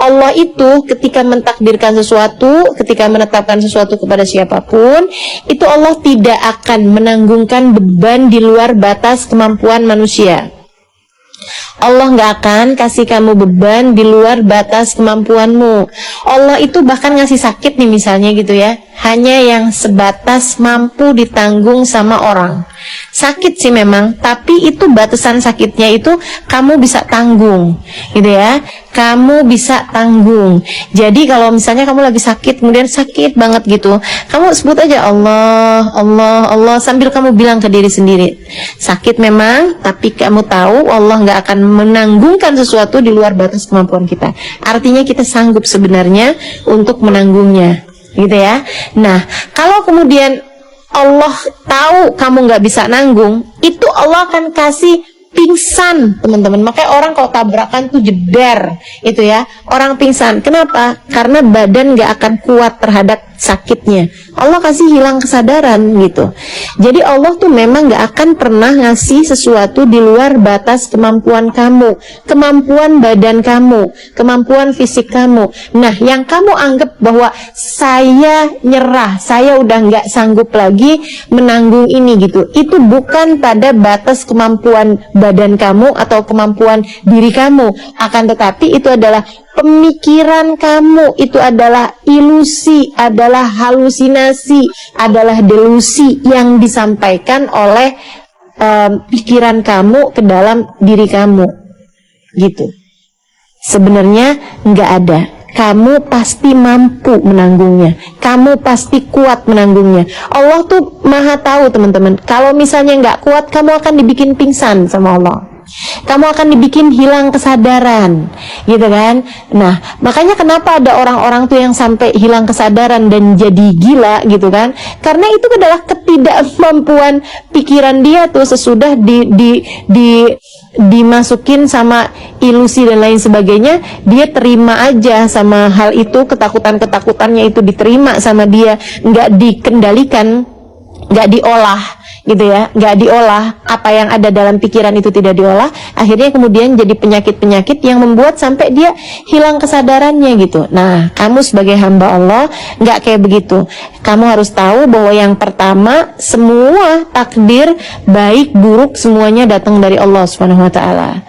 Allah itu ketika mentakdirkan sesuatu, ketika menetapkan sesuatu kepada siapapun, itu Allah tidak akan menanggungkan beban di luar batas kemampuan manusia. Allah nggak akan kasih kamu beban di luar batas kemampuanmu. Allah itu bahkan ngasih sakit nih misalnya gitu ya, hanya yang sebatas mampu ditanggung sama orang. Sakit sih memang, tapi itu batasan sakitnya itu kamu bisa tanggung, gitu ya. Kamu bisa tanggung. Jadi kalau misalnya kamu lagi sakit, kemudian sakit banget gitu, kamu sebut aja Allah, Allah, Allah sambil kamu bilang ke diri sendiri. Sakit memang, tapi kamu tahu Allah nggak akan menanggungkan sesuatu di luar batas kemampuan kita. Artinya kita sanggup sebenarnya untuk menanggungnya, gitu ya. Nah, kalau kemudian Allah tahu kamu nggak bisa nanggung, itu Allah akan kasih pingsan, teman-teman. Makanya orang kalau tabrakan tuh jeder, itu ya, orang pingsan. Kenapa? Karena badan nggak akan kuat terhadap sakitnya. Allah kasih hilang kesadaran gitu. Jadi Allah tuh memang nggak akan pernah ngasih sesuatu di luar batas kemampuan kamu, kemampuan badan kamu, kemampuan fisik kamu. Nah, yang kamu anggap bahwa saya nyerah, saya udah nggak sanggup lagi menanggung ini gitu, itu bukan pada batas kemampuan badan kamu atau kemampuan diri kamu. Akan tetapi itu adalah pemikiran kamu, itu adalah ilusi, adalah halusinasi, adalah delusi yang disampaikan oleh pikiran kamu ke dalam diri kamu, gitu. Sebenarnya nggak ada. Kamu pasti mampu menanggungnya. Kamu pasti kuat menanggungnya. Allah tuh maha tahu, teman-teman. Kalau misalnya nggak kuat, kamu akan dibikin pingsan sama Allah. Kamu akan dibikin hilang kesadaran, gitu kan? Nah, makanya kenapa ada orang-orang tuh yang sampai hilang kesadaran dan jadi gila, gitu kan? Karena itu adalah ketidakmampuan pikiran dia tuh sesudah dimasukin sama ilusi dan lain sebagainya, dia terima aja sama hal itu, ketakutan-ketakutannya itu diterima sama dia, nggak dikendalikan, nggak diolah, gitu ya, nggak diolah, apa yang ada dalam pikiran itu tidak diolah, akhirnya kemudian jadi penyakit-penyakit yang membuat sampai dia hilang kesadarannya gitu. Nah, kamu sebagai hamba Allah nggak kayak begitu. Kamu harus tahu bahwa yang pertama, semua takdir baik buruk semuanya datang dari Allah Subhanahu wa taala.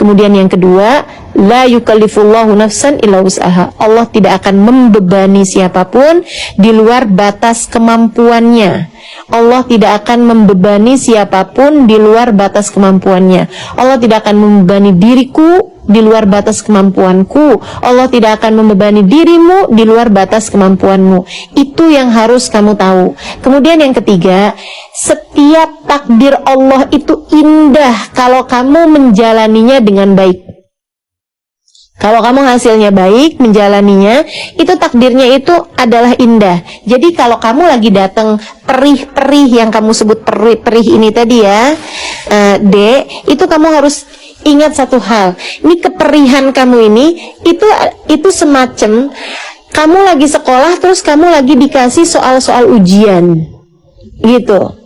Kemudian yang kedua, la yukallifullahu nafsan illa wus'aha. Allah tidak akan membebani siapapun di luar batas kemampuannya. Allah tidak akan membebani siapapun di luar batas kemampuannya. Allah tidak akan membebani diriku di luar batas kemampuanku. Allah tidak akan membebani dirimu di luar batas kemampuanmu. Itu yang harus kamu tahu. Kemudian yang ketiga, setiap takdir Allah itu indah kalau kamu menjalaninya dengan baik. Kalau kamu hasilnya baik, menjalaninya, itu takdirnya itu adalah indah. Jadi kalau kamu lagi datang perih-perih, yang kamu sebut perih-perih ini tadi ya, Dek, itu kamu harus ingat satu hal. Ini keperihan kamu ini, itu semacam kamu lagi sekolah, terus kamu lagi dikasih soal-soal ujian, gitu.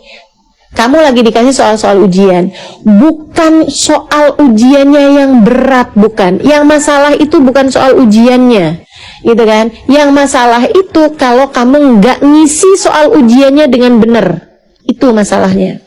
Kamu lagi dikasih soal-soal ujian, bukan soal ujiannya yang berat, bukan. Yang masalah itu bukan soal ujiannya, gitu kan. Yang masalah itu kalau kamu nggak ngisi soal ujiannya dengan benar, itu masalahnya.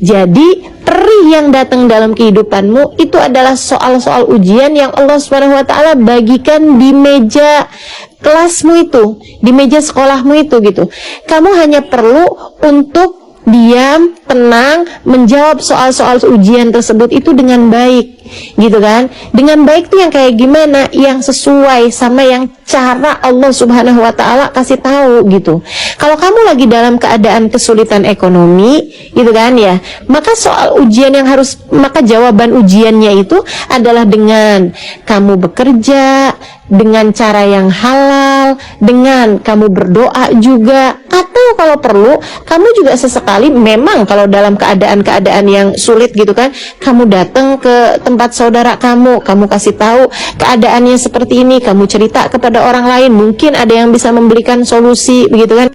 Jadi perih yang datang dalam kehidupanmu itu adalah soal-soal ujian yang Allah Subhanahu wa taala bagikan di meja kelasmu itu, di meja sekolahmu itu, gitu. Kamu hanya perlu untuk diam, tenang, menjawab soal-soal ujian tersebut itu dengan baik, gitu kan. Dengan baik tuh yang kayak gimana? Yang sesuai sama yang cara Allah Subhanahu wa taala kasih tahu, gitu. Kalau kamu lagi dalam keadaan kesulitan ekonomi, gitu kan ya, maka soal ujian yang harus, maka jawaban ujiannya itu adalah dengan kamu bekerja dengan cara yang halal, dengan kamu berdoa juga, atau kalau perlu kamu juga sesekali, memang kalau dalam keadaan-keadaan yang sulit gitu kan, kamu datang ke tempat saudara kamu kasih tahu keadaannya seperti ini, kamu cerita kepada orang lain, mungkin ada yang bisa memberikan solusi begitu kan.